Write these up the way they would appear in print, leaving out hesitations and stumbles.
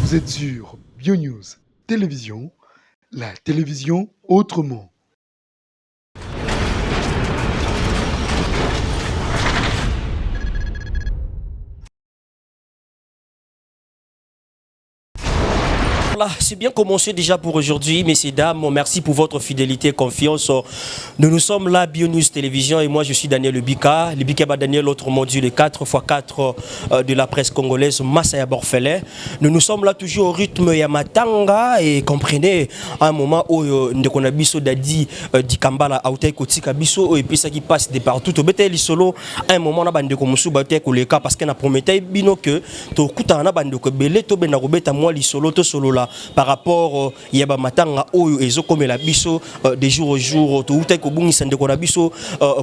Vous êtes sur BioNews Télévision, la télévision autrement. Voilà, c'est bien commencé déjà pour aujourd'hui, messieurs, dames. Merci pour votre fidélité et confiance. Nous sommes là, BioNews Télévision, et moi je suis Daniel Bika. Le Bika Daniel, autre module 4x4 de la presse congolaise, Massaya Borfelet. Nous sommes là toujours au rythme Yamatanga, et comprenez, à un moment où on a biso dadi Dikambala, Aouté Kotika biso, et puis ça qui passe de partout. Au Bétel Solo, à un moment, on a bandé comme Soubaté Koleka, parce qu'on a promis bino que to kuta na bandé ko belé to ben na robeta moi li solo to solo là. Par rapport yaba matanga oyo ezo comme la biso de jour au jour to uta ko bungi sande ko na biso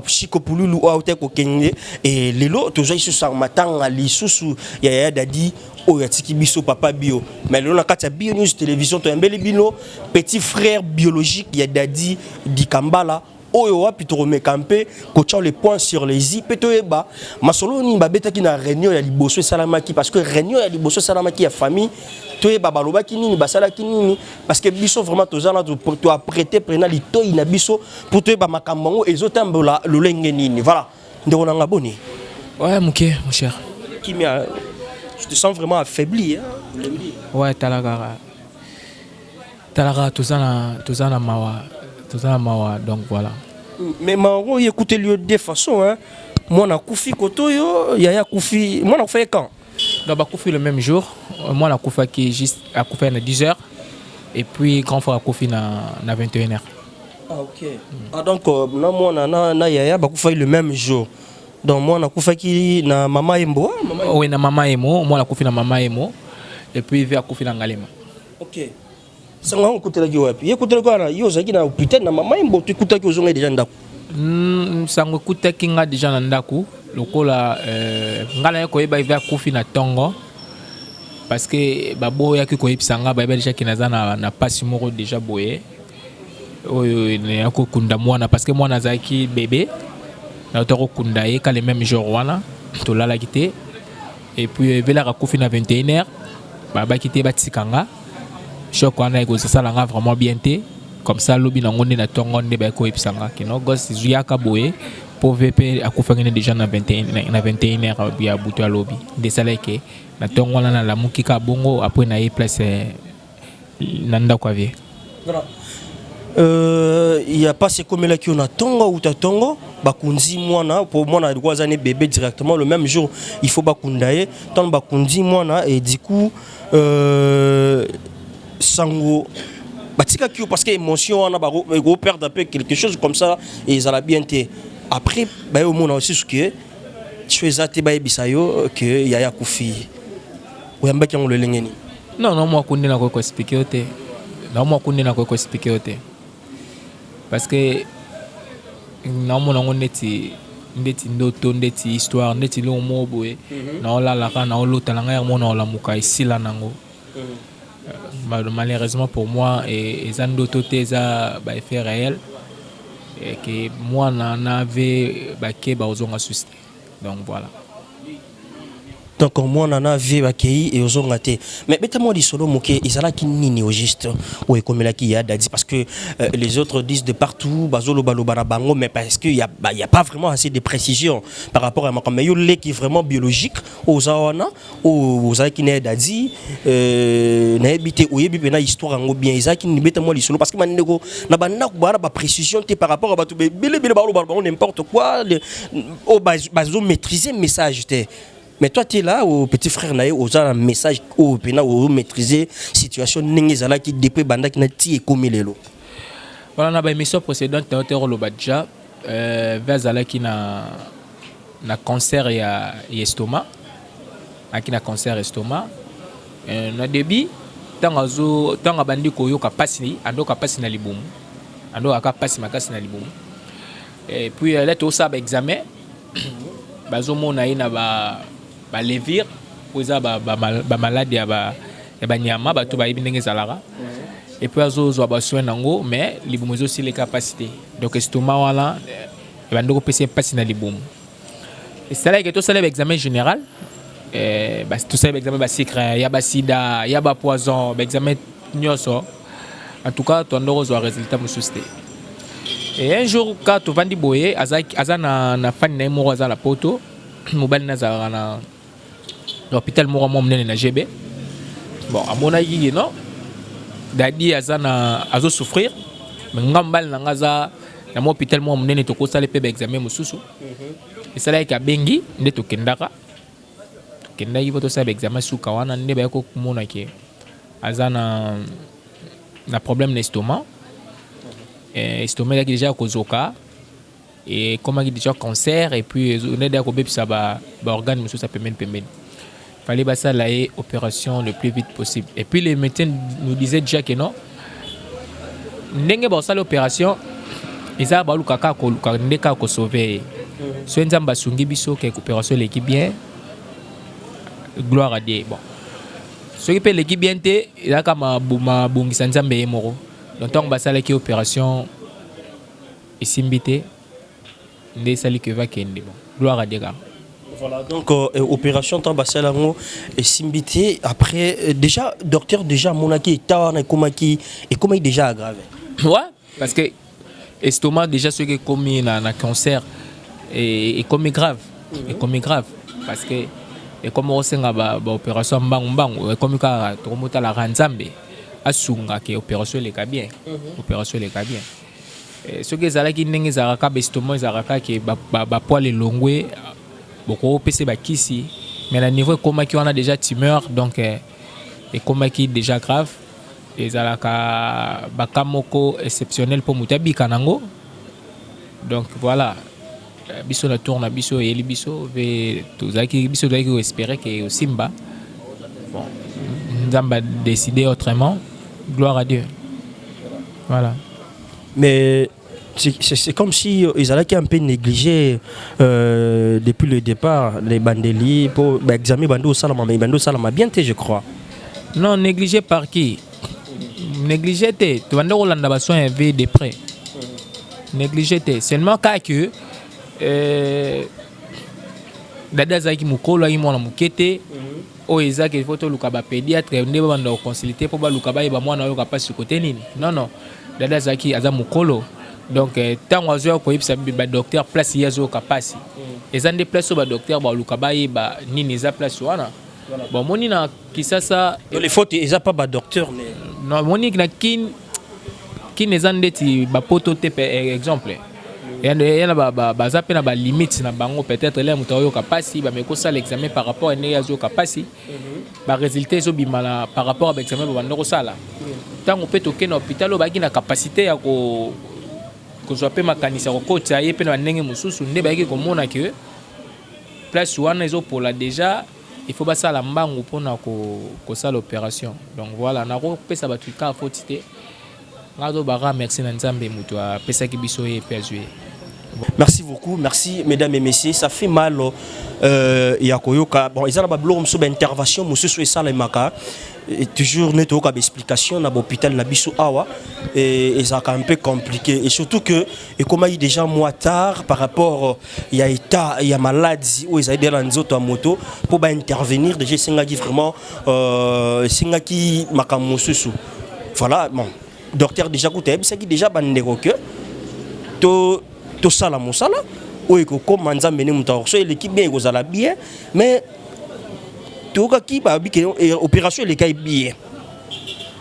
psiko pululu o uta ko kenge et lelo to joyi sur matanga li susu ya dadi oyo atiki biso papa bio mais lelo na kati ya BioNews Télévision to mbeli bino petit frère biologique ya dadi Dikambala oyo wapi to remekampe ko tcha les points sur les i peto eba masolo ni babeta ki na réunion ya liboso salamaki parce que réunion ya liboso salamaki ya famille to eba baloba ki nini basala ki nini parce que biso vraiment to zana to apprêter prena li to ina biso pour to eba makambo ezotambola lolenge nini voilà ndeko nanga boni ouais mon cher Kimia je te sens vraiment affaibli hein ouais talaga to zana mawa donc voilà. Mais Maro, écoutez lui de façon hein. Moi na Koufi Kotoyo, Yaya Koufi, moi na fait quand? Donc bah Koufi le même jour, moi na Koufi qui juste à Koufi à 10h et puis grand frère Koufi na 21h. Ah OK. Ah donc moi na Yaya ba Koufi le même jour. Donc moi na Koufi qui na Mama Embo, oui na Mama Emo, moi na Koufi na Mama Emo et puis vers Koufi na Ngalema. OK. Sanga okutela ki wapi yekutela ko na yo zaki na hôpital na mama imbo tu kuta ki ozonga déjà ndako sango kuta ki nga déjà na ndako lokola ngala ko yeba iva kufi na tongo parce que babo ya ki ko yipsanga ba déjà ki nazana na pasi moko déjà boye oyo ne ko kunda mwana parce que mwana zaki bébé na to ko kunda ye ka le même jour wana to lala kité et puis vela ka kufi na 21h baba kité batikanga choc on a égoissé ça l'a vraiment bien té comme ça lobi na ngone na tongo nde ba ko epsanga kino gosse zuyaka boye pour VP akufangene déjà na 21h bien butu à lobi de ça là que na tongo na la mukika bongo après na y place nanda kwa vie voilà il y a pas c'est comme là qui on a tongo ou ta tongo bakunzi mwana pour moi na kwazane bébé directement le même jour il faut bakundaye tant bakunzi mwana et du coup sango batika kio parce que émotion on a go perdre un peu quelque chose comme ça et ça l'a bien été après ba au monde aussi ce que tu es até ba bisayo que Yaya Koufi ou yamba ki ngolo lengeni non moi kundi na ko expliquer ote non moi kundi na ko expliquer ote parce que non mon on ndeti ndoto ndeti histoire ndeti lo mo boye na la la kana o lota nga mo na la muka isila nango malheureusement pour moi et zando toté za ba effet réel et que moi n'en avait ba ke ba ozonga susté donc voilà donc moi on a vu bakei et ozonga té mais bêtement di solo moké izala ki nini au juste ou comme là qui y a dadi parce que les autres disent de partout bazolo balobana bango mais parce que y a pas vraiment assez de précision par rapport à ma comme yo lé qui vraiment biologique aux awana aux qui né dadi na habité ou yebi na histoire ngo bien izaki ni bêtement di solo parce que maneko na banda ko ba précision té par rapport à batu bele balobana bango n'importe quoi au bazo maîtriser message té. Mais toi, tu es là, au petit frère, aux un message, au maîtriser la situation qui depuis banda qui n'a pas commis les lots. Voilà, on a une émission précédente, on a déjà vers Zala qui a cancer et estomac. Qui a cancer estomac. Na début, tant que bandi koyo kapasi, ando kapasi na libumu. Ando akapasi makasi na libumu. Et puis là, tout ça, examen. Bazomo na ina ba levir poza ba maladie ba nyama ba to ba ibindenge zalara et puis azo zo ba soin nango mais libumu aussi les capacités donc estomac wala e ba ndoko pese passe na libumu et c'est là que tout ça l'examen général tout ça examen ba secret ya ba sida ya ba poison examen nyoso en tout cas ton ndoko résultat mususte et un jour quand tu vandi boye azana na fan na mo za la poto mobali na za na l'hôpital mo monene na GB bon amona yigi non dadi azana azo souffrir mais ngambal na ngaza na mo hôpital mo monene to ko sala pe examen mususu et ça là ka bengi nde to kendaka kenda yivo to sala examen suka wana nde ba ko kumona ke azana na problème d'estomac estomac qui déjà kozoka et comment il déjà cancer et puis on est d'accord que ça va organe monsieur ça peut même fallait bah ça là opération le plus vite possible et puis les médecins nous disaient déjà que non ndenge ba ça l'opération ils a ba lukaka ko ndeka ko sauver so nzamba sungi biso que opération l'équipe bien gloire à Dieu bon ce qui peut l'équipe bien té il a comme ma bungisa nzambe moro donc tant ba ça la opération isimbité ndé sali que va kende bon gloire à Dieu. Voilà, donc opération Tambasalango et Simbité. Après, déjà, docteur, déjà, Monaki, Tawana et comment il est déjà aggravé. Ouais, parce que l'estomac, déjà, ce qui est commis dans le cancer, est commis grave. Et commis grave. Parce que, et comme on sait, l'opération Bang, et comme on a la Ranzambe, Asunga, qui est opération les cas bien. Opération les cas bien. Ce qui est là, qui n'est pas l'estomac, qui est poil et longué. Beaucoup PC bakisi mais à niveau comment qui on a déjà tumeur donc et comment qui déjà grave et zalaka bakamoko exceptionnel pour mutabi kanango donc voilà biso la tourne biso et biso ve tozaki biso doit espérer que Simba bon Nzamba décider autrement gloire à Dieu voilà mais c'est comme si ils allaient un peu négliger depuis le départ les bandeli pour examiner Bando Salama, mais Bando Salama bien je crois. Non, négligé par qui? Négligé, tu vas nous Rolanda besoin de près. Négligé, seulement que Dada Zaki Mukolo, il m'a mukete. O Isaac, il faut que le pédiatre, on va consulter pour que le cabas soit pas sur côté. Non, non. Dada Zaki, Aza Mukolo. Donc tant oiseau ko yebisa ba docteur place yazo kapasi ezande place ba docteur ba lukaba yeba nini za place wana bon moni na kisasa les fautes eza pas ba docteur mais non moni na kin ezande ti ba poto te exemple yana ba za pe na ba limite na bango peut-être là mutayo kapasi ba meko ça l'examen par rapport à yazo kapasi ba résultat zo bimala par rapport à l'examen ba ndoko sala tant on peut toquer na hôpital ba ki na capacité ya ko que soit pas makanisa ko kocha yepe na ndenge mususu nde ba yeki komona que place wana ezo pour la déjà il faut ba sala mbangu pona ko sala l'opération donc voilà na ko pesa ba tuka fautité ngado bara merci na nzambe muto a pesa ki biso ye pe jouer. Merci beaucoup, merci mesdames et messieurs, ça fait mal yakoyoka bon ils ont ba blog sur intervention mususu et sala maka et toujours neto ka explication na l'hôpital na biso awa et ça un peu compliqué et surtout que et comment il déjà mois tard par rapport il y a état il y a maladie où ils ont dans nzoto moto pour ba intervenir déjà singaki vraiment singaki makamususu voilà bon docteur déjà coûté c'est qui déjà bandeko que to sala musala ou eko comme nzambe ne muto so l'équipe bien ko sala bien mais tout qui ba bi opération les cas bien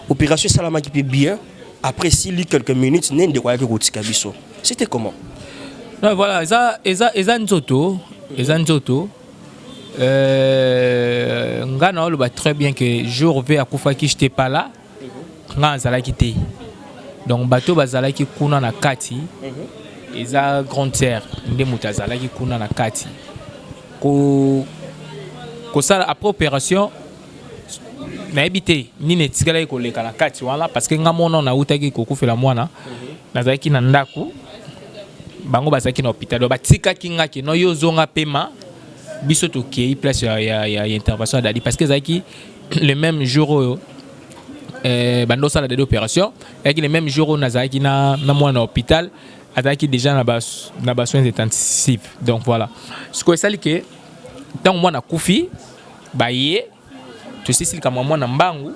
opération salama qui bien après s'il quelques minutes n'ende quoi que kotika biso c'était comment non voilà eza nzoto ngana oloba très bien que jour ve akufa ki j'étais pas là nga zala kité donc bateau bazala ki kuna na kati eza grande terre nde mutazala ki kuna na kati ko ça après opération na ebité ni netikala ko leka na kati wala parce que ngamono na utaki ko kufela mwana nazaki na ndaku bango bazaki na hôpital ba tika kinga ki no yozonga pema biso to ki place ya intervention dali parce que zaki le même jour bando sala de opération et le même jour nazaki na mwana hôpital azaki déjà na soins intensifs donc voilà ce que ça que tant moi na kufi baye tosisi likambo mwana mbangu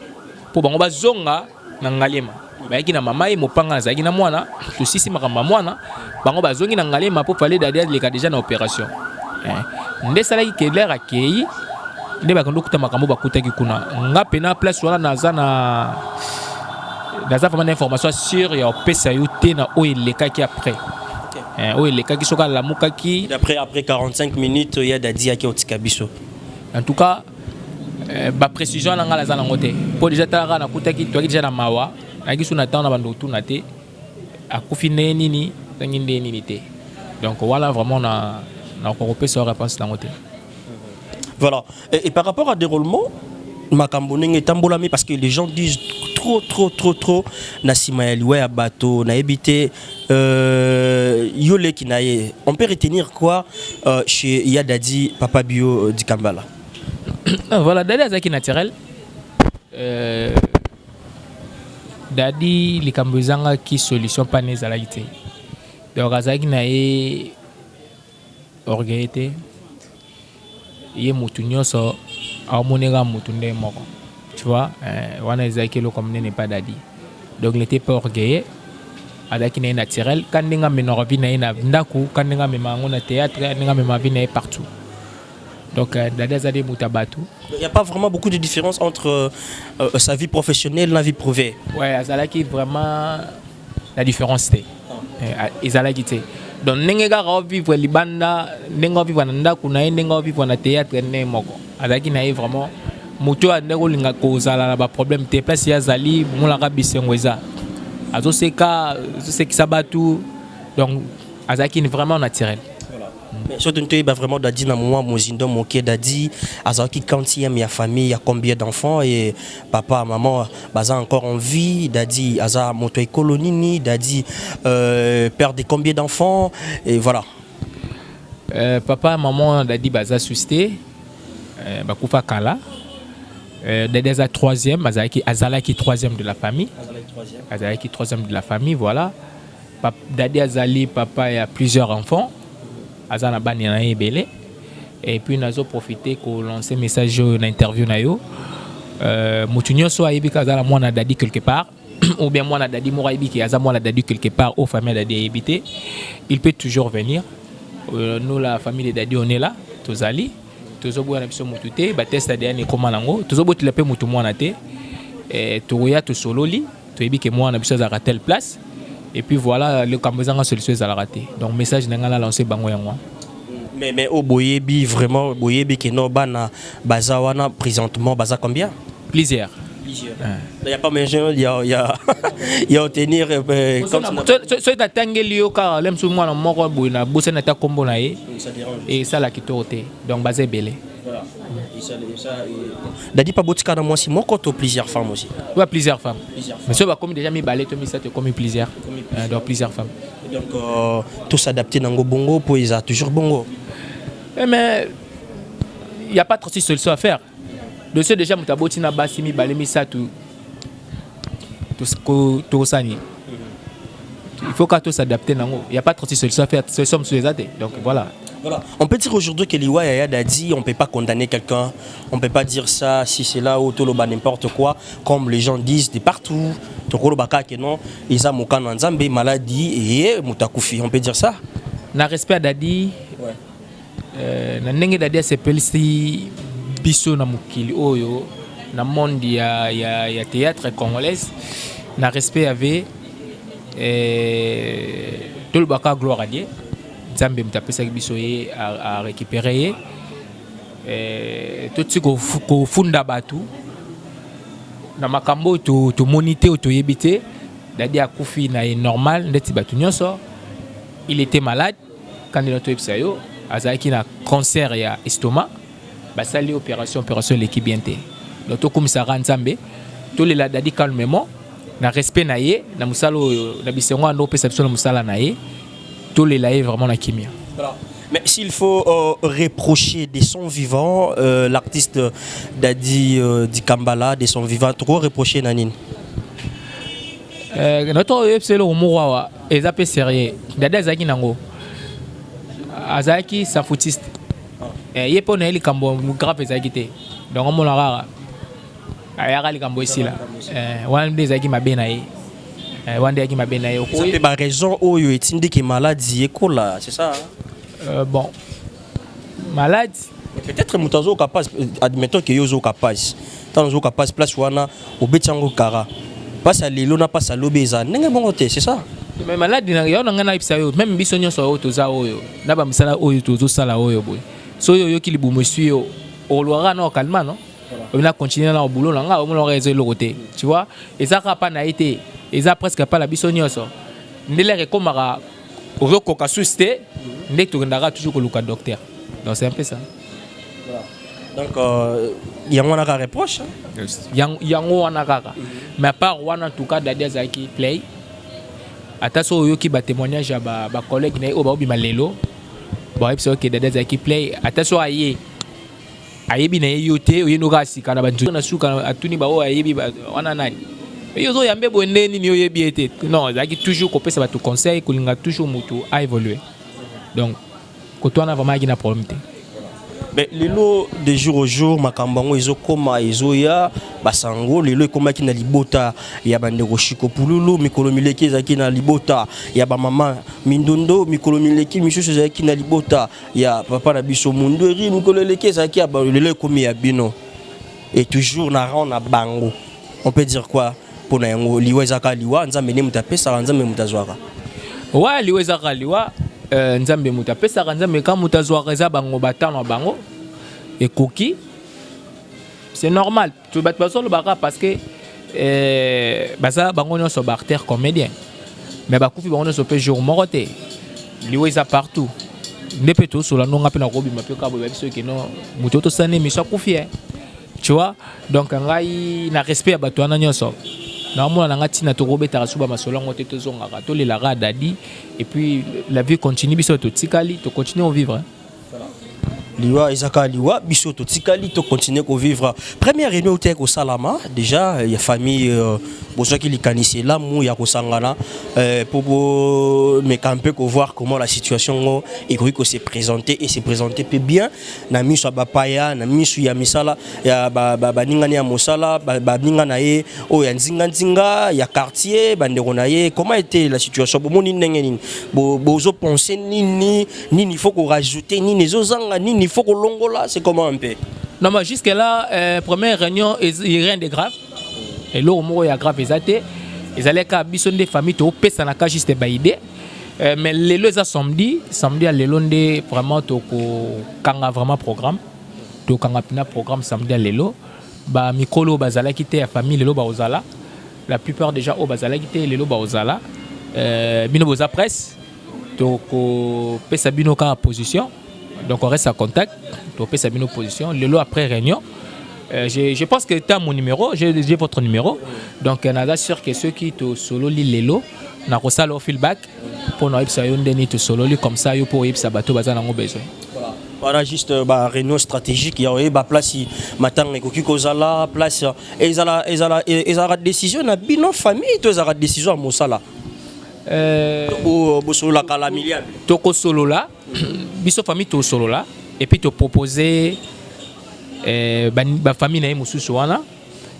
po bango bazonga na ngalema bayaki na mama ye mopanga azalaki na mwana tosisi makambo mwana bango bazongi na ngalema po fale dadi aleka déjà na opération nde salaki keler akei nde bakondo kuta makambo bakutaki kuna nga pena place wana naza vraiment information sur ya opesa yo te na oyo elekaki après oyo elekaki soki alamukaki après 45 minutes ya dadi yaki otika biso en tout cas baprécision na nga naza nango te mpo déjà talaka nakutaki toyaki déjà na mawa nayaki so na ntango na bando otuna te akufi nde nini tangi nde nini te donc voilà vraiment na kopesa réponse nango te. Voilà. Et par rapport à déroulement, Makamboneng est embolami parce que les gens disent trop na simayaliwe à bateau, na habité yole kinaye. On peut retenir quoi chez Yadadi Papa Bio du Kambala? Voilà, Dadi azaki naturel. Dadi likambozanga qui solution pas nezalaki. Donc azaki naye orgueillité. Ye mutu nyonso amoneka mutu nde moko, tu vois, wana ezaki lo comme n'est pas Dadi, donc il n'était pas orgueilleux adaki na naturel quand nga menora vie na ina ndaku quand nga mema ngo na théâtre nga mema vie na partout, donc Dadi azali mutabatu. Il n'y a pas vraiment beaucoup de différence entre sa vie professionnelle et la vie privée. Ouais, azalaki vraiment la différence té ezalaki té. Donc nenga ga vivre libanda nenga vivre na ndaku na nenga vivre na théâtre ne moko azaki na vraiment moto andeko linga kozala na ba problème te place ya zali mulaka bisengweza azo seka sabatu, donc azaki vraiment naturel. Mais surtout tu es vraiment Dadi na moi mozindo moké Dadi azaki quantième ya famille, il y a combien d'enfants et papa maman baza encore en vie, Dadi aza moto kolonini, Dadi père de combien d'enfants et voilà. Papa maman Dadi baza susté bakufa kala. Dadi aza troisième, azalaki troisième de la famille. Azalaki troisième de la famille, voilà. Dadi azali papa a plusieurs enfants. Azana bani na ebele et puis nazo profiter ko lancer message na interview na yo mutu nyonso ayebi ka azala mwana Dadi quelque part ou bien mwana Dadi mora yebi ki azala mwana Dadi quelque part au famille Dadi habité, il peut toujours venir. Nous la famille de Dadi on est là tozali tozo boya na biso mutu te ba test ADN ekoma nango tozo botila pe mutu mwana te toya to sololi to yebi ke mwana biso za telle place. Et puis voilà, le Cambodgien a solution à la rater. Donc message n'a pas lancé bango yango. Mais au boyebi vraiment boyebi que no bana bazawana présentement baza combien? Plusieurs. Il y a pas mention il y a obtenir comme ça ta tangeli yo ka lem sou mwana moko boina bosse na ta kombo na ye et ça la kitoté. Donc basé belé. Voilà. Dadi pas botika na moi si moko to plusieurs femmes aussi. Ouais, plusieurs femmes. Mais ça va comme déjà mi balé to mi ça te comme plusieurs. Donc plusieurs femmes. Donc tout s'adapter dans bongo pour ils a toujours bongo. Mais il y a pas trop de solution à faire. De ce déjà mutaboti na basi mi balé mi ça tout sani. Il faut qu'à tout s'adapter nango. Il y a pas trop de solution à faire. Ce sont sur les athées. Donc voilà. Voilà. On peut dire aujourd'hui que l'Iwa Yaya Dadi, on ne peut pas condamner quelqu'un, on ne peut pas dire ça si c'est là ou toloba n'importe quoi, comme les gens disent de partout. Tokoloba que non, ils ont mokana nzambe maladie et mutakufi. On peut dire ça. Na respect à Dadi, na ndenge Dadi s'appelle si biso na mukili oyo na monde ya théâtre congolaise. Na respect avait tolobaka gloire à Dieu. Nzambe mtapesa biso ye a récupérer tout ce ko funda batu na makambo to moniter to yebité Dadi akufi na normal ndeti batu nyonso. Il était malade quand il a été opéré azaki na cancer ya estomac basali opération l'équipe bien té donc to comme ça Nzambe to le la Dadi calmement na respect na ye na musalo na bisengo ando pesa biso na musala na ye. Est vraiment la chimie. Mais s'il faut reprocher des sons vivants, l'artiste Dadi di Kambala, des sons vivants, trop reprocher Nanine. Notre c'est le Mourawa, et ça peut sérieux. Dadi Azaki Nango. Azaki sa foutiste. Il est pas né le Kambo grave Azaki. donc on mona rara ayaka likambo esila wana nde ezalaki mabe na ye wana nde ezalaki mabe na ye okoye ba raison oyo etindiki maladie ekola c'est ça bon malade peut-être mutazo capable admettons que yozo capable tant zo capable place wana obetiango kara passe à lelo na passe à lobeza ndenge bongo te c'est ça mais malade na yo ngana ipsa yo même biso nyonso oyo toza oyo na ba misala oyo tozo sala oyo boy so yo ki libumo suyo o loira na calma non on a continué na boulot na nga on l'a réalisé le côté tu vois et ça pas na été et ça presque pas la biso nyonso ndele rekomara ozo koka susté ndek to ndara toujours ko luka docteur donc c'est un peu ça donc yango na ka reproche yango wana kaka mais à part wana en tout cas Dadia Zaki play ataso yoki ba témoignage ya ba collègue na o ba obima lelo ba episode que Dadia Zaki play ataso aye ayebi na yote oyenoka sika na bantu na suka atuni ba o ayebi wana nani yozo yambe bonne ni oyebi ete non Zaki toujours kopesa ba tout conseil kolinga toujours mutu a évoluer donc koto na vraiment na problème te. Mais lelo de jour au jour makambango ezo koma ezo ya basango lelo ekoma ki na libota ya bandeko Chiko Pululu mikolo mileki ezaki na libota ya ba mama Mindondo mikolo mileki misusu ezaki na libota ya papa na biso Mundweri mikolo mileki ezaki ya lelo ekomi ya bino et toujours na rang na bango on peut dire quoi pour na yango liwa ezaka liwa nzambe ne mutapesa nzambe mutazwaka wa liwa ezaka liwa nzambe mutapesa nzambe ka mutazwaka eza bango batano bango ekoki c'est normal tu vas pas le baka parce que baza bango nyonso ba artère comédien mais ba kufi bango nyonso pe jour morote liwa eza partout ndepeto sola nonga pe na kobi mapeka bo biso ke no mutoto sane mi so kufi tu vois donc ngai na respect ya bato wana nyonso na mona nga tina to robeta suba masolo ngote to zonga to le la dadi et puis la vie continue biso to tikali to continuer à vivre liwa ezaka liwa biso to tikali to continuer à vivre première réunion au Salama déjà il y a famille bozo qui likanisi là mu ya kosangana pour me camper pour voir comment la situation est que se présenter et se présenter peu bien na miso ba paya na miso ya misala ya ba ningani ya mosala ba ningana ye o ya nzinga ya quartier bandeko na ye comment était la situation bo moni ndenge nini bozo penser nini il faut qu'on rajoute nini ezozanga nini il faut qu'on longola c'est comment un peu non mais jusque là première réunion il rien de grave et là au moins il y a grave exacté ils allaient ka biso des familles to pesa na ka juste ba idée mais les le samedi à lelonde vraiment to ko kanga vraiment programme to kanga pina programme samedi à lelo ba mikolo bazala kité ya famille lelo ba ozala la plupart déjà au bazala kité lelo ba ozala bino boza presse to ko pesa bino ka position donc on reste en contact to pesa bino position lelo après réunion. Je pense que tu as mon numéro, j'ai votre numéro. Donc, on a sûr que ceux qui te solo li lelo, na rosa le feedback pour nous ipsa yonde ni te solo li comme ça yo pour ipsa bato bazana ngo besoin. Voilà juste ba réunion stratégique ya ba place matang ekoki kozala place ezala décision na bino famille to ezala décision mo sala. Bo solo la kala milliard. To ko solo la biso famille to solo la et puis te proposer ba famille na mususu wana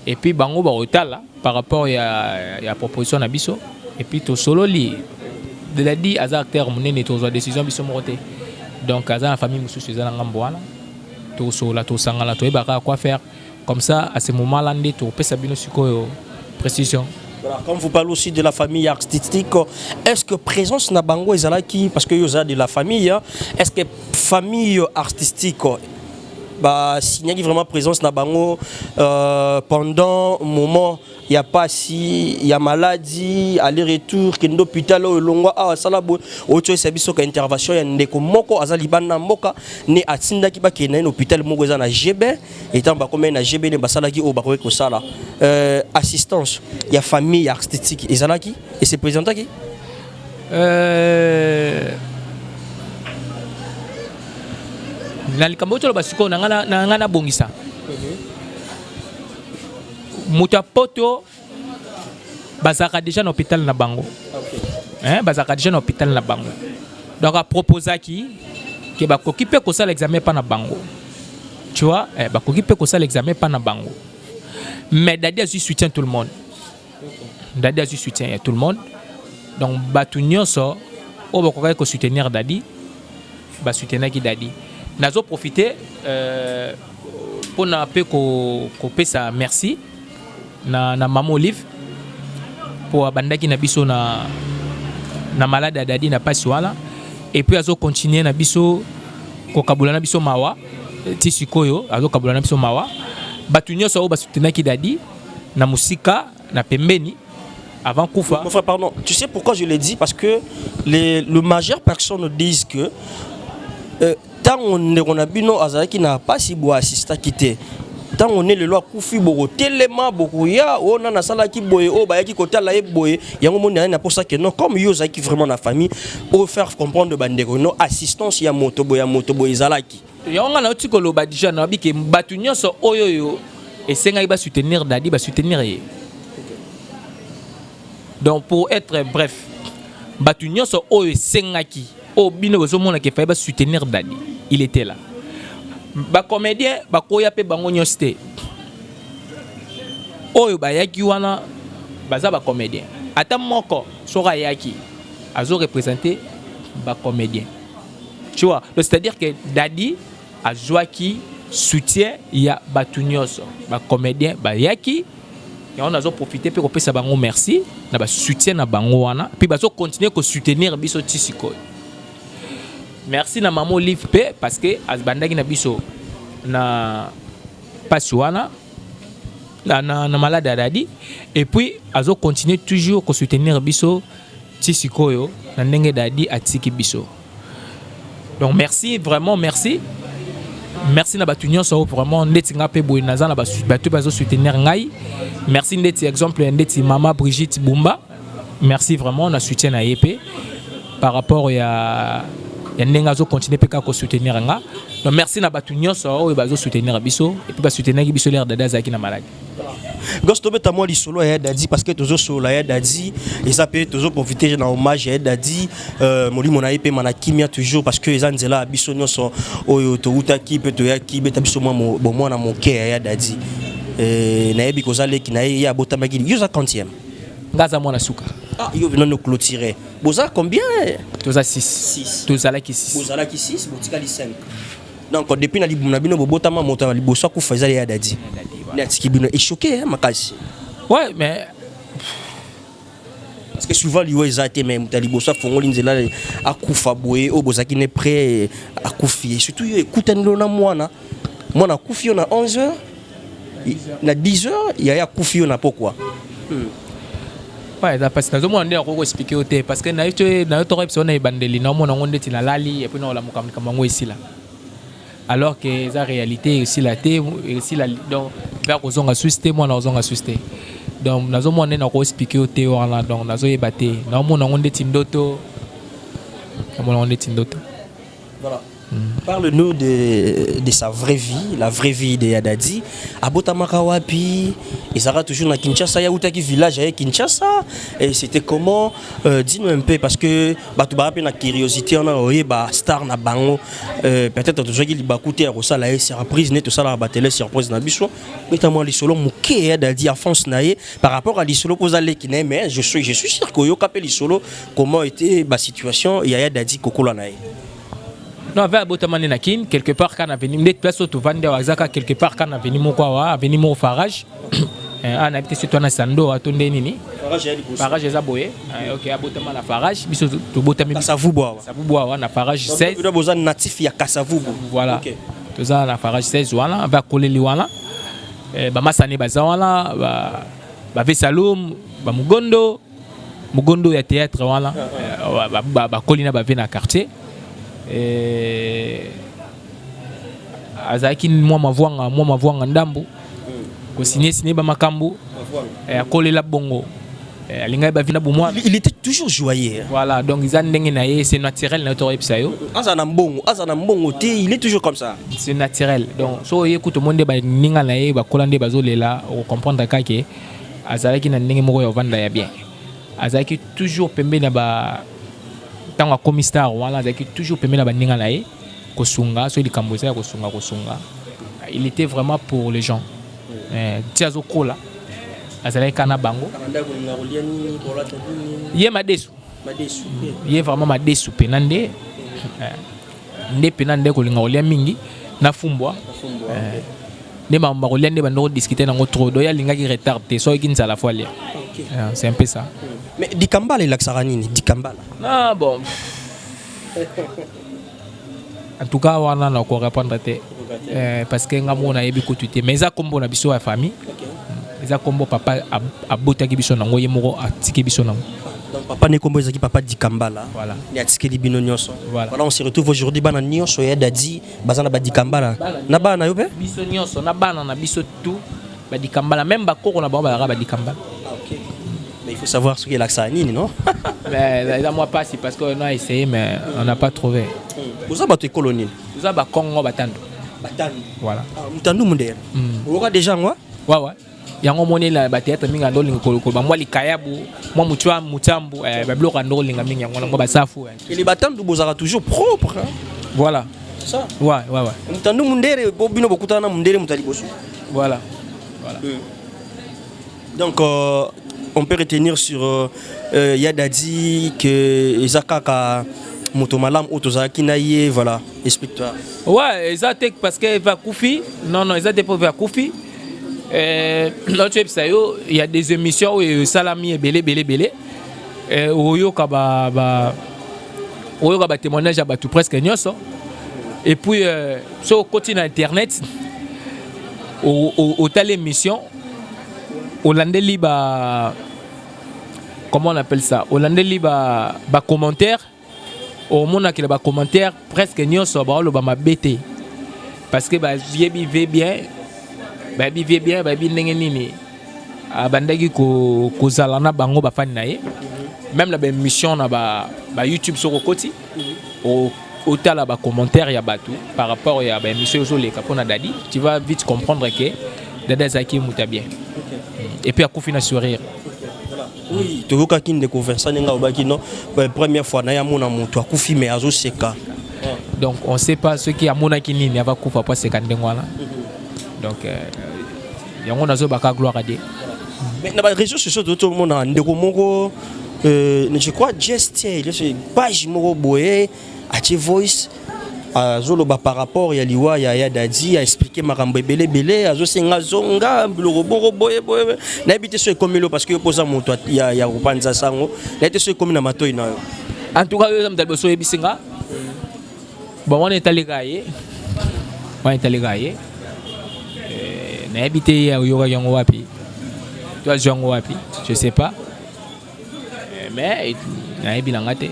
et puis bango ba otala par rapport ya proposition na biso et puis to solo li de la dit az acteur monene to zo décision biso moté donc az la famille mususu za ngambo wana to solo to sangala to ebaka quoi faire comme ça à ce moment là ndé to pesa bino siko précision. Voilà, comme vous parlez aussi de la famille artistique, est-ce que présence na bango ezalaki parce que yo za de la famille, est-ce que famille artistique bah signali vraiment présence na bango pendant moment il y a pas si il y a maladie aller-retour kendo hôpital au longwa a sala bo oto esabiso ka intervention ya ndeko moko azali bana mboka ne atinda ki ba kena hôpital moko za na GB etant ba comme na GB ne basala ki o ba ko sala assistance ya famille artistique ezalaki et se présenta ki na likambo to basiko na ngana bongisa mutapoto bazaka déjà na hôpital na bango bazaka déjà na hôpital na bango donc a proposer ki ke ba kokipe ko sala examen pa na bango tu vois, bakoki pe ko ça l'examen pas na bango. Mais Dadi a su soutien tout le monde. Dadi a su soutien tout le monde. Donc batu nyonso o bakoka ko soutenir Dadi, ba soutenir ki Dadi. Nazo profiter pour na pe ko pesa merci na Maman Olive pour bandaki na biso na malade Dadi na pasi wala. Et puis azo continuer na biso ko kabula na biso mawa ti sikoyo azo kabula na biso mawa batu nyonso o ba soutenir ki Dadi na musika na pembeni avant kufa. Mon frère, pardon, tu sais pourquoi je l'ai dit? Parce que le majeure personne disent que tant on a bino azaki n'a pas si beau assistant quitté. Tant on est le loi koufi boko tellement beaucoup ya on a sala ki boye o ba ki côté la boye yango monde na pour ça que non comme yo zaki vraiment na famille pour faire comprendre bandeko non assistance ya moto boye zalaki yango na otiko lo ba déjà na bi ke batu nyonso oyo esenga ba soutenir Dadi ba soutenir ye. Donc pour être bref batu nyonso oyo esengaki o bino bezo mona ke fa ba soutenir Dadi il était là. Ba comédien ba koya pe bango nyosté oyo ba yaki wana baza ba comédien ata moko sora yaki azo représenter ba comédien, tu vois. C'est-à-dire que Dadi a jouaki soutien ya batu nyonso ba comédien ba yaki et on a profité pour pesa bango merci na ba soutien na bango wana puis bazo continuer ko soutenir biso tisiko. Merci na Maman Olive P parce que azbandaki na biso na pasiwana na malade Dadi et puis azo continuer toujours ko soutenir biso tisikoyo na ndenge Dadi atiki biso. Donc merci, vraiment merci. Merci na batu nyonso vraiment ndeti nga pe boy naza na batu bazo soutenir ngai. Merci ndeti exemple ndeti Maman Brigitte Bumba. Merci vraiment na soutien na EP par rapport ya ndenge azo continuer peka ko soutenir nga. Donc merci na batu nyonso o bazo soutenir biso et puis ba soutenir biso l'air Dada zaki na malade. Gosto beta moi li solo ya Dadi parce que tozo solo ya Dadi et ça peut tozo profiter na hommage ya Dadi moli mona epé mana kimia toujours parce que ezan zela biso nyonso oyo to utaki pe to ya ki beta biso mo bon na mon cœur ya Dadi na yebi ko zale ki na ya botamaki yo za 40e ngaza mona suka. Ah, yo venons nous clôturer. Boza combien? Toza 6. Toza la ki 6. Boza la ki 6, botika li 5. Donc depuis na bino bobotama mota li boso ku faisait ya Dadi. Na tiki bino est choqué hein makasi. Ouais, mais parce que souvent li ouais été même tali boso fongo linzela akufa boye o bozaki ne prêt à kufi. Surtout écoute na mwana. Mwana kufi on a 11h. Na 10h, il y a kufi on a pourquoi? Ouais, parce que nous avons expliqué au thé parce que nous avons expliqué bandeli nous avons dit la lali et puis nous avons ici là. Alors que la réalité ici la thé ici la donc vers aux on a suscité moi nous avons suscité. Donc nous avons expliqué au thé voilà donc nous avons batté nous avons dit tindoto nous avons dit tindoto. Voilà. Parle-nous de sa vraie vie, la vraie vie de Dadi. Abotamaka wapi, il sera toujours à Kinshasa, il y a outaki village à Kinshasa. Et c'était comment dis-nous un peu parce que tu as une curiosité, on a eu star na bango. Peut-être que tu as bakouté à Rosa la surprise, net tout ça la battle surprise na biso. Mais tellement les solo mouké Dadi à France naé par rapport à les solo pour aller qui mais je suis sûr que yo capé les solo comment était la situation il y a Dadi kokola naé. Non, vers Botamane Nakin, quelque part quand on a venu, une place où tu vends des Wazaka, quelque part quand on a venu Mokawa, venu mon Farage, on a habité sur toi na Sando, à Tonde Nini. Farage est aboyé, ok, à Botamane Farage, biso tu Botamane. Kasavuboa. Kasavuboa, na Farage 16. Tu dois besoin natif ya Kasavubo. Voilà. Tout ça na Farage 16 wana, va coller li wana. Ba masane baza wana, ba Vesaloum, ba Mugondo ya théâtre wana, ba Colina ba vena quartier. Azaki moi mavwanga ndambu ko signé ba makambu akolela bongo alinga ba vina bumwa il était toujours joyeux. Voilà donc ils ndenge na ye c'est naturel na to epsayo azana mbongo te il est toujours comme ça c'est naturel donc so écoute monde ba ninga na ye ba kolande bazolela o comprendre kake azalaki na ndenge moko ya vanda ya bien azaki toujours pembe na ba tant que commissaire voilà azaki toujours permet na baninga nae kosunga so likambo ça kosunga il était vraiment pour les gens. Tiazo Kola, Azalai Kana Bango. Yé Madesu. Yé vraiment Madesu Penande. Nde Penande Kolinga Olia Mingi. Na Fumbwa. Ne Marolia ne Bando discuter dans notre doya linga qui retardé. So à la fois. C'est un peu ça. Mais Dikambala il Saranini, Dikambala. Ah bon. En tout cas, on a encore répondre parce que ngamo na yebi kotuté mais ça combo na biso ya famille. Ça combo papa a botaki biso nango yemoko atiki biso nango. Donc papa ne combo ezaki papa Dikambala. Voilà. Ni atiki libino nyonso. Voilà, on se retrouve aujourd'hui bana nyonso ya dadi bazana ba Dikambala. Na bana yo pe? Biso nyonso na bana na biso tout ba Dikambala même ba koko na ba ba Dikambala. OK. Mais il faut savoir ce qu'est l'Axanini, non? Mais moi pas si parce qu'on a essayé mais on n'a pas trouvé. Vous avez battu colonie. Vous avez Congo Batando. Batando. Voilà. Mutando mundere. Vous aurez déjà moi? Ouais ouais. Yango moni la batete minga ndo linga koloko ba moi likayabu moi muchwa mutambu ba bloka ndo linga minga yango ngo ba safu. Et les batando bozara toujours propre. Voilà. Ça? Ouais ouais ouais. Mutando mundere bobino bokutana mundere mutali bosu. Voilà. Voilà. Donc on peut retenir sur Yadadi que Isakaka Motomalam Otozaki Naye, voilà, explique-toi. Ouais, exact parce que va Koufi, non, exact pour va Koufi. L'autre il y a des émissions où Salami est belé. Oyo kaba témoignage à tout presque nyonso. Et puis sur côté internet au telle émission Hollandais liba comment on appelle ça Hollandais liba commentaire au monde qui a commentaire presque nyonso ba lo ba mabete parce que ba viebi bien ndenge nini abandaki ko zalana bango ba fan naye même la émission na ba YouTube sur côté au tala ba commentaire ya batu par rapport ya ba émission zo le kapona dadi tu vas vite comprendre que dada zaki muta bien. Et puis à Koufina sourire. Oui, tu vois qu'il découvre ça la première fois na ya mona moto Koufi mais azo seka. Donc on sait pas ce qui a mona kini ni ava Koufa pas seka ndengwana. Donc yango nazo baka gloire à Dieu. Mais na ba réseaux sociaux tout le monde a ndeko moko je crois gesté c'est page moko boye a voice Zolo par rapport à liwa ya dadi a expliqué makambo belé azo senga zonga biloko boye na habité sur comme parce que posa moto ya kopanza sango na été sur comme na matoi na en tout cas yo mdalbo so ebisinga bon on est allé gayer na habité ya yoga yango wapi toi yango wapi je sais pas mais na ebilanga te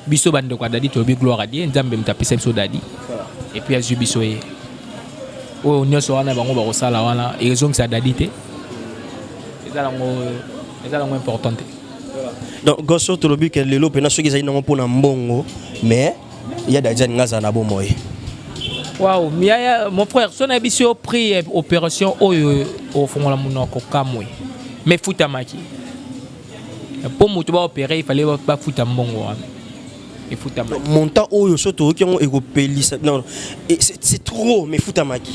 biso bande kwa dadi to bi gloire à Dieu nzambe mtapisa biso dadi et puis azu biso ye o nyoso wana bango ba kosala wana raison que ça dadi te ezala importante. Donc gosso to lobi ke lelo pena soki zali nango pona mbongo mais il y a dadi ngaza na bomoy. Waouh, mon frère son biso pris opération oyo au fond la munoko kamwe mais futamaki pour mutu ba opérer il fallait pas futa mbongo wana. Montant oyo soto ki on ego non c'est trop mais futamaki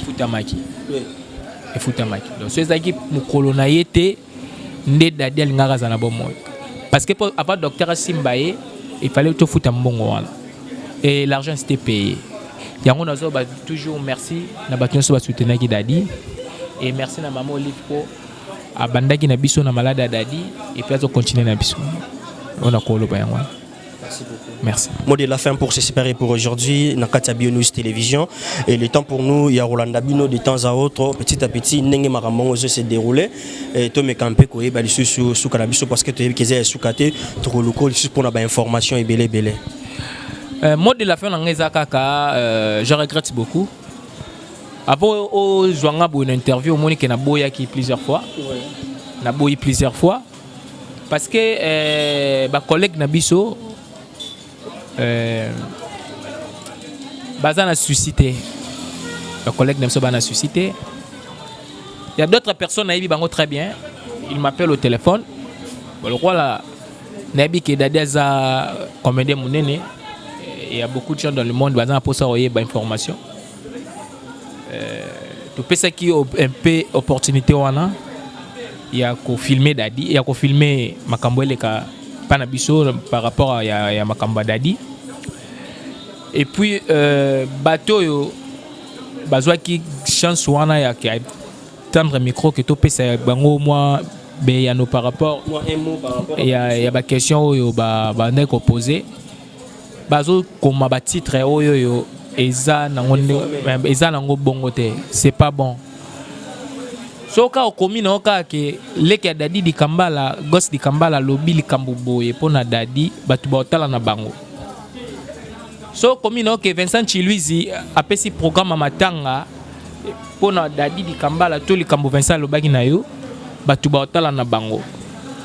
oui et futamaki donc c'est ça qui mukolo na yete nde dadi alingaka za na bomo parce que avant docteur Simbaye il fallait tout futa mbongo wana et l'argent c'était payé yango nazo ba toujours merci na bato so ba soutenir ki dadi et merci na maman Olivko abandaki na biso na malade dadi et puis azo continuer na biso on a kolo ba yango. Merci beaucoup. Merci. Mot de la fin pour se séparer pour aujourd'hui. Nakata BioNews Télévision. Et le temps pour nous, il y a Rolanda Bino de temps à autre, petit à petit, Nenge Maramon se déroulé. Et toi, mes campés, quoi, bah, sous cannabis, parce que tu es qu'ils sous caté, trop local, pour la information et belé. Mot de la fin, je regrette beaucoup. Avant, au Jouanga, une interview, Monique n'a boya qui plusieurs fois. N'a boyi plusieurs fois. Parce que ma collègue Nabiso, Bazan a suscité. Le collègue Nemsoban a suscité. Il y a d'autres personnes qui vivent très bien. Ils m'appellent au téléphone. Le roi là, Nabi qui est d'Adeza commandé mon aîné. Il y a beaucoup de gens dans le monde Bazan a posé des informations. topesaki un peu opportunité wana ya kofilme Dadi, ya kofilme makambo eleka pana biso par rapport ya makambo ya Dadi. Et puis bato yo bazwaki chance wana ya tendre micro que topesa bango moi beyano par rapport ya ba question oyo ba ndeko poser bazo koma ba titre oyo yo eza nango bongo te, c'est pas bon. Soka okomi na oka ke leki ya Dadi Dikambala, gosse Dikambala lobi likambo boye pona Dadi batu baotala na bango. So komi na oke Vincent Chiluizi apesi programme matanga pona Dadi Dikambala to likambo Vincent lobaki na yo batu baotala na bango.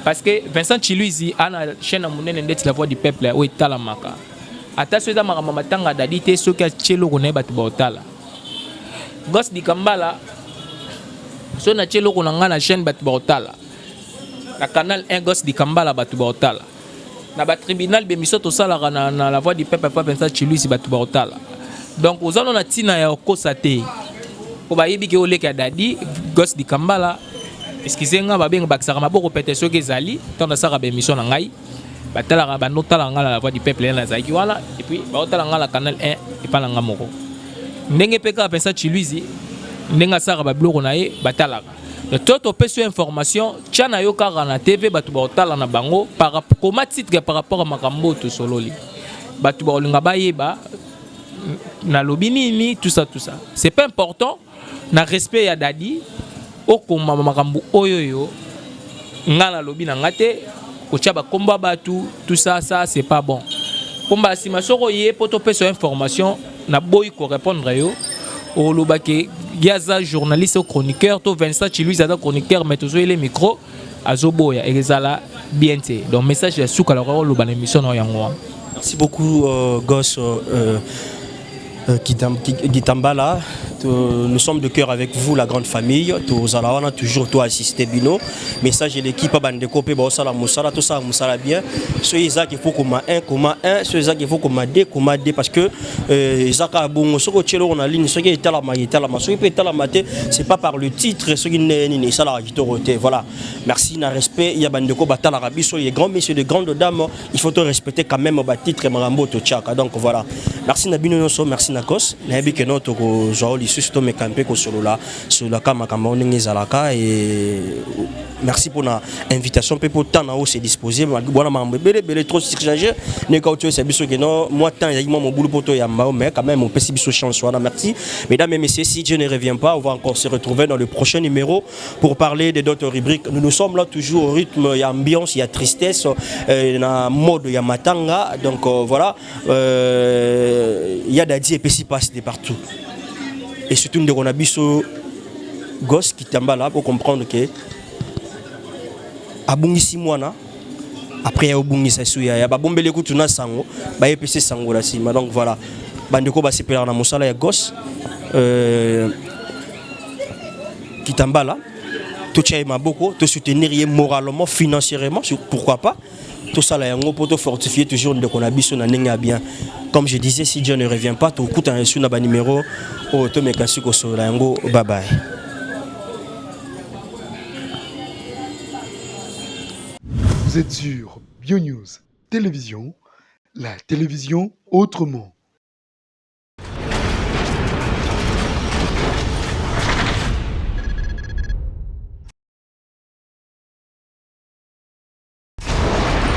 Parce que Vincent Chiluizi a na chaîne monene ndeti la voix du peuple o etala maka. Ata soza makambo matanga Dadi te soki a chelo kona batu baotala. Gosse Dikambala so na chelo ko na chaîne batu baotala na canal 1 Gosse Dikambala batu baotala na ba tribunal be misoto sala na la voix du peuple pa Vincent Chiluizi batu baotala. Donc ozalo na tina ya okosa te ko ba yebi ke oleka Dadi Gosse Dikambala excusez nga ba benga bakisaka maboko pete soki ezali tanda saka be mission na ngai batala ba notala nga la voix du peuple na zaki wala et puis baotala nga la canal 1 et pas nga moko ndenge peka Vincent Chiluizi ndenga saka ba bloko na ye batalaka toto peso information tchana yo kaka na TV batu baotala na bango par rapport à titre par rapport à makambo to sololi batu baolinga bayeba na lobi nini tout ça c'est pas important na respect ya Dadi okoma makambo oyoyo ngana lobi na ngate kocha ba komba batu tout ça c'est pas bon komba sima soko ye poto peso information na boy ko répondre yo au lobake Gaza journaliste ou chroniqueur, to Vincent Chiluizi est chroniqueur, mais toujours les micros, azoboya et ezala bien té. Donc message de souk alors on loba l'émission na yango. Merci beaucoup Gosse Dikambala. Nous sommes de cœur avec vous, la grande famille. Tous on a toujours tout assisté Bino. Message de l'équipe à bande copé ba osala musala tout ça musala bien. Ceux Isaac il faut comme 1, ceux Isaac il faut comme 2, parce que Isaac a bon soko chelo on a ligne ceux qui est la ceux qui peut être la maté, c'est pas par le titre ceux qui n'est ça la agitoroté. Voilà. Merci na respect il y a bande ko batala rabi so les grands messieurs de grandes dames, il faut te respecter quand même ba titre et marambo to chaka. Donc voilà. Merci na Bino Nyoso, merci na Kos. Na bi que notre Joao surtout mes campés sur la cam et merci pour l'invitation pour temps où c'est disposé voilà ma trop chargé c'est biso que non moi temps il mon boulot pour toi mais quand même on peut si biso chance voilà merci mesdames et messieurs si Dieu ne revient pas on va encore se retrouver dans le prochain numéro pour parler de d'autres rubriques. Nous sommes là toujours au rythme, il y a ambiance, il y a tristesse, na mode il y a matanga donc voilà il y a Dadi et Pessi passe de partout. Et surtout, nous avons biso Gosse Dikambala pour comprendre que abungisi mwana après abungisa suya ya babombele kutuna sango ba epese sango la sima. Donc voilà bandeko ba sepela na mosala ya Gosse Dikambala to tchaye maboko to soutenir moralement financièrement pourquoi pas tout ça là yango pour te fortifier toujours ndeko na biso na ninga bien. Comme je disais, si Dieu ne revient pas, tu écoutes un numéro au Tomekasuko Solango. Bye bye. Vous êtes sur BioNews Télévision, la télévision autrement.